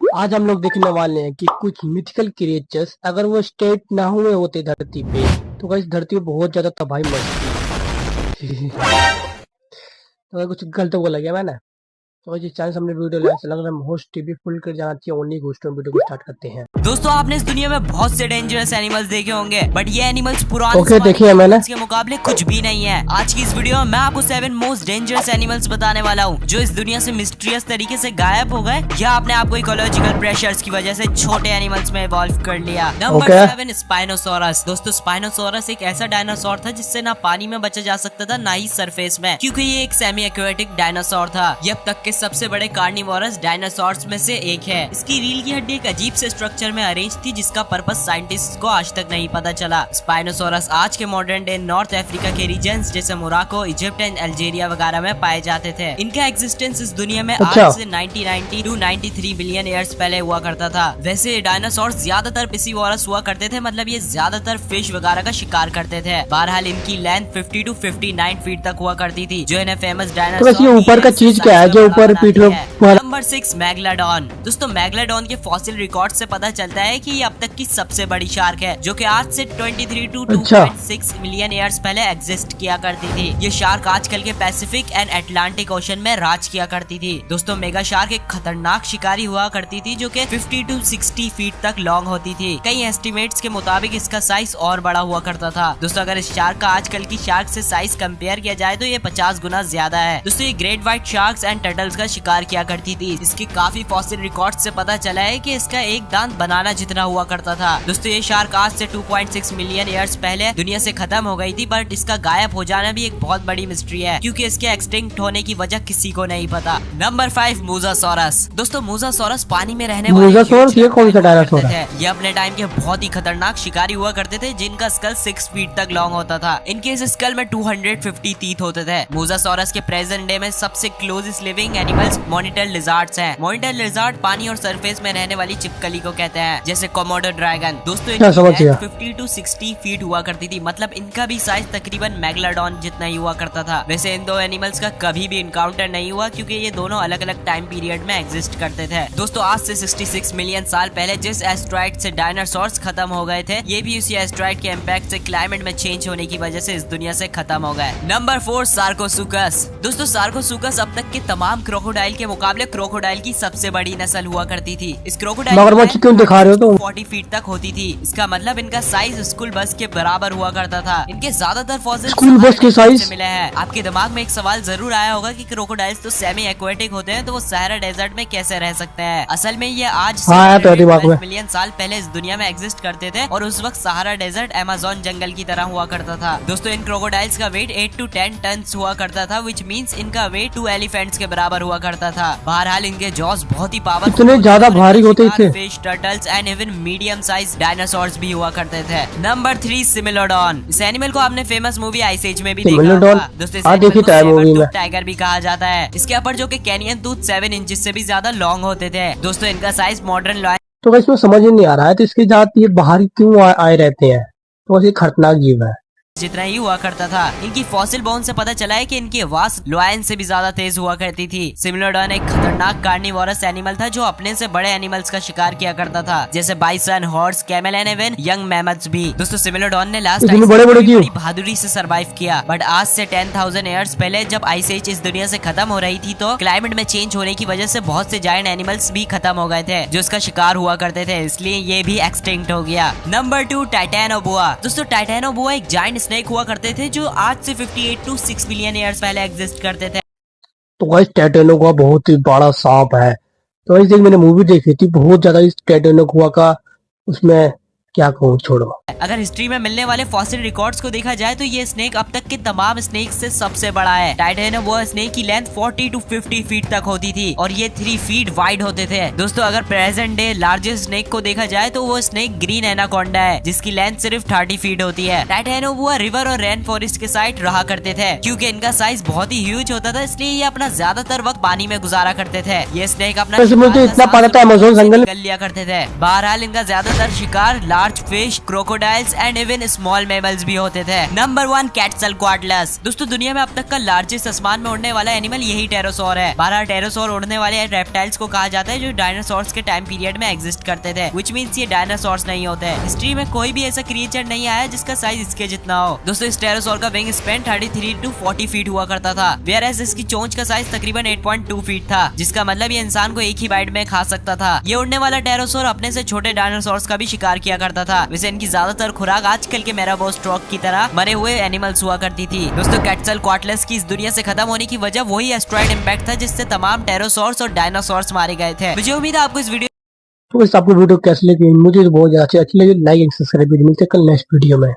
आज हम लोग देखने वाले हैं कि कुछ मिथिकल क्रिएचर्स अगर वो स्टेट ना हुए होते धरती पे तो गाइस धरती पे बहुत ज्यादा तबाही मचती। तो गाइस कुछ गलत बोला गया मैंने। तो गाइस इस चैनल से हमने वीडियो लाइक से लग रहा है होस्ट टीवी फुल कर जाना चाहिए ओनली घोस्ट वीडियो को स्टार्ट करते हैं। दोस्तों आपने इस दुनिया में बहुत से डेंजरस एनिमल्स देखे होंगे बट ये एनिमल्स पुराने ओके देखिए मैंने के मुकाबले कुछ भी नहीं है। आज की इस वीडियो में मैं आपको 7 मोस्ट डेंजरस एनिमल्स बताने वाला हूँ जो इस दुनिया से मिस्टीरियस तरीके से गायब हो गए या आपने आपको इकोलॉजिकल प्रेशर्स की वजह से छोटे एनिमल्स में इवॉल्व कर लिया। Number 7 spinosaurus. दोस्तों स्पाइनोसोरस एक ऐसा डायनासोर था जिससे ना पानी में बचा जा सकता था ना ही सरफेस में, क्योंकि ये एक सेमी एक्वेटिक डायनासोर था। ये अब तक के सबसे बड़े कार्निवोरस डायनासोर्स में से एक है। इसकी रील की हड्डी एक अजीब से स्ट्रक्चर में अरेंज थी जिसका पर्पस साइंटिस्ट को आज तक नहीं पता चला। स्पाइनोसोरस आज के मॉडर्न डे नॉर्थ अफ्रीका के रीजन्स जैसे मोराको, इजिप्ट एंड अल्जीरिया वगैरह में पाए जाते थे। इनका एग्जिस्टेंस इस दुनिया में आज से 1990 टू 93 बिलियन ईयर्स पहले हुआ करता था। वैसे डायनासोर्स ज्यादातर पिसीवोरस हुआ करते थे, मतलब ये ज्यादातर फिश वगैरह का शिकार करते थे। बहरहाल इनकी लेंथ 50 टू 59 फीट तक हुआ करती थी जो इन्हें फेमस डायनासोर ऊपर का चीज क्या है जो ऊपर पीठ में। Number 6 megalodon. दोस्तों मैगलाडॉन के फॉसिल रिकॉर्ड से पता चलता है कि ये अब तक की सबसे बड़ी शार्क है जो कि आज से 23 टू 2.6 मिलियन ईयर्स पहले एग्जिस्ट किया करती थी। ये शार्क आजकल के पैसिफिक एंड अटलांटिक ओशन में राज किया करती थी। दोस्तों मेगा शार्क एक खतरनाक शिकारी हुआ करती थी जो कि 50 टू 60 फीट तक लॉन्ग होती थी। कई एस्टिमेट्स के मुताबिक इसका साइज और बड़ा हुआ करता था। दोस्तों अगर इस शार्क का आजकल की शार्क से साइज कंपेयर किया जाए तो ये 50 गुना ज्यादा है। दोस्तों ये great white sharks and turtles का शिकार किया करती थी। इसके काफी फॉसिल रिकॉर्ड से पता चला है कि इसका एक दांत बनाना जितना हुआ करता था। दोस्तों ये शार्क आज से 2.6 मिलियन ईयर्स पहले दुनिया से खत्म हो गई थी, बट इसका गायब हो जाना भी एक बहुत बड़ी मिस्ट्री है क्योंकि इसके एक्सटिंक्ट होने की वजह किसी को नहीं पता। Number 5 mosasaurus. दोस्तों मोसासॉरस पानी में रहने वाले ये कौन सा डायनासोर है? ये अपने टाइम के बहुत ही खतरनाक शिकारी हुआ करते थे जिनका स्कल 6 फीट तक लॉन्ग होता था। इनके इस स्कल में 250 टीथ होते थे। मोसासॉरस के प्रेजेंट डे में सबसे closest living animals monitor lizards हैं। मॉनिटर लिजार्ड पानी और सरफेस में रहने वाली चिपकली को कहते हैं, जैसे कोमोडो ड्रैगन। दोस्तों इनकी 50 टू 60 फीट हुआ करती थी, मतलब इनका भी साइज तकरीबन मैगलाडॉन जितना ही हुआ करता था। वैसे इन दो एनिमल्स का कभी भी इनकाउंटर नहीं हुआ क्योंकि ये दोनों अलग अलग टाइम पीरियड में एग्जिस्ट करते थे। दोस्तों आज से 66 मिलियन साल पहले जिस एस्ट्रॉइड से डायनासोर्स खत्म हो गए थे ये भी उसी एस्ट्रॉइड के इम्पैक्ट से क्लाइमेट में चेंज होने की वजह से इस दुनिया से खत्म हो गए। नंबर 4 सार्कोसुकस। दोस्तों सार्कोसुकस अब तक के तमाम क्रोकोडाइल के मुकाबले क्रोकोडाइल की सबसे बड़ी नस्ल हुआ करती थी। इस क्रोकोडाइल मगरमच्छ क्यों दिखा रहे हो तुम? 40 फीट तक होती थी। इसका मतलब इनका साइज स्कूल बस के बराबर हुआ करता था। इनके ज्यादातर फॉसिल स्कूल बस के साइज मिले हैं। आपके दिमाग में एक सवाल जरूर आया होगा कि क्रोकोडाइल्स तो सेमी एक्वेटिक होते हैं तो वो सहारा डेजर्ट में कैसे रह सकते हैं। असल में ये आज से मिलियन साल पहले इस दुनिया में एग्जिस्ट करते थे और उस वक्त सहारा डेजर्ट अमेज़न जंगल की तरह हुआ करता था। दोस्तों इन क्रोकोडाइल्स का वेट 8 टू 10 टन हुआ करता था, विच मीन्स इनका वेट 2 एलिफेंट्स के बराबर हुआ करता था। बहरहाल इनके जॉस बहुत ही पावरफुल, इतने ज्यादा भारी होते थे। Fish, turtles and even medium size dinosaurs भी हुआ करते थे। नंबर 3 सिमिलोडॉन। इस एनिमल को आपने फेमस मूवी आइस एज में भी देखा होगा। दोस्तों टाइगर भी कहा जाता है। इसके अपर जो कि कैनियन टूथ 7 इंच से भी ज्यादा लॉन्ग होते थे। दोस्तों इनका साइज मॉडर्न लॉयन तो इसमें समझ ही नहीं आ रहा है तो इसके जात ये बाहर क्यों आए रहते हैं, तो ये खतरनाक जीव है जितना ही हुआ करता था। इनकी फॉसिल बोन से पता चला है कि इनकी आवाज लॉयन से भी ज्यादा तेज हुआ करती थी। सिमिलोडॉन एक खतरनाक कार्निवोरस एनिमल था जो अपने से बड़े एनिमल्स का शिकार किया करता था जैसे bison, horse, camel and even young mammoths भी। दोस्तों सिमिलोडॉन ने लास्ट बड़ी बहादुरी से सरवाइव किया, बट आज से 10,000 ईयर्स पहले जब आइस एज इस दुनिया से खत्म हो रही थी तो क्लाइमेट में चेंज होने की वजह से बहुत से जायंट एनिमल्स भी खत्म हो गए थे जो इसका शिकार हुआ करते थे, इसलिए ये भी एक्सटिंक्ट हो गया। नंबर 2 टाइटैनोबोआ। दोस्तों टाइटैनोबोआ एक जायंट स्नेक हुआ करते थे जो आज से 58 टू 6 मिलियन ईयर्स पहले एग्जिस्ट करते थे। तो गाइस टाइटैनोबोआ बहुत ही बड़ा सांप है। तो गाइस मैंने मूवी देखी थी बहुत ज्यादा इस टाइटैनोबोआ का, उसमें क्या कहूँ छोड़ो। अगर हिस्ट्री में मिलने वाले फॉसिल रिकॉर्ड्स को देखा जाए तो ये स्नेक अब तक के तमाम स्नेक से सबसे बड़ा है। टाइटैनोबोआ स्नेक की लेंथ 40 टू 50 फीट तक होती थी और ये 3 फीट वाइड होते थे। दोस्तों अगर प्रेजेंट डे लार्जेस्ट स्नेक को देखा जाए तो वो स्नेक ग्रीन एनाकोंडा है जिसकी लेंथ सिर्फ 30 फीट होती है। टाइटैनोबोआ रिवर और रेन फॉरेस्ट के साइड रहा करते थे क्योंकि इनका साइज बहुत ही ह्यूज होता था, इसलिए ये अपना ज्यादातर वक्त पानी में गुजारा करते थे। ये स्नेक अपना इतना पता था अमेज़न जंगल लिया करते थे। बहरहाल इनका ज्यादातर शिकार large fish, crocodiles and even small mammals भी होते थे। नंबर 1 क्वेटज़लकोअट्लस। दोस्तों दुनिया में अब तक का लार्जेस्ट आसमान में उड़ने वाला एनिमल यही टेरोसोर है। 12 टेरोसोर उड़ने वाले रेप्टाइल्स को कहा जाता है जो डायनासोर्स के टाइम पीरियड में एग्जिस्ट करते थे, व्हिच मींस ये डायनासोर्स नहीं होते। हिस्ट्री में कोई भी ऐसा क्रिएचर नहीं आया जिसका साइज इसके जितना हो। दोस्तों इस टेरोसोर का विंग स्पैन 33 to 40 फीट हुआ करता था, वेयरएज इसकी चोंच का साइज तकरीबन 8.2 फीट था, जिसका मतलब ये इंसान को एक ही बाइट में खा सकता था। ये उड़ने वाला टेरोसोर अपने से छोटे डायनासोर्स का भी शिकार किया करता था। वैसे इनकी ज्यादातर खुराक आजकल के मेराबोस्ट्रॉक की तरह मरे हुए एनिमल्स हुआ करती थी। दोस्तों क्वेटज़लकोअट्लस की इस दुनिया से खत्म होने की वजह वही एस्टेरॉयड इम्पैक्ट था जिससे तमाम टेरोसोर्स और डायनासोर्स मारे गए थे। मुझे उम्मीद है आपको इस वीडियो तो इस आपको वीडियो कैसी लगी? मुझे तो बहुत ज्यादा अच्छी लगी। Like and subscribe. मिलते हैं कल नेक्स्ट वीडियो में।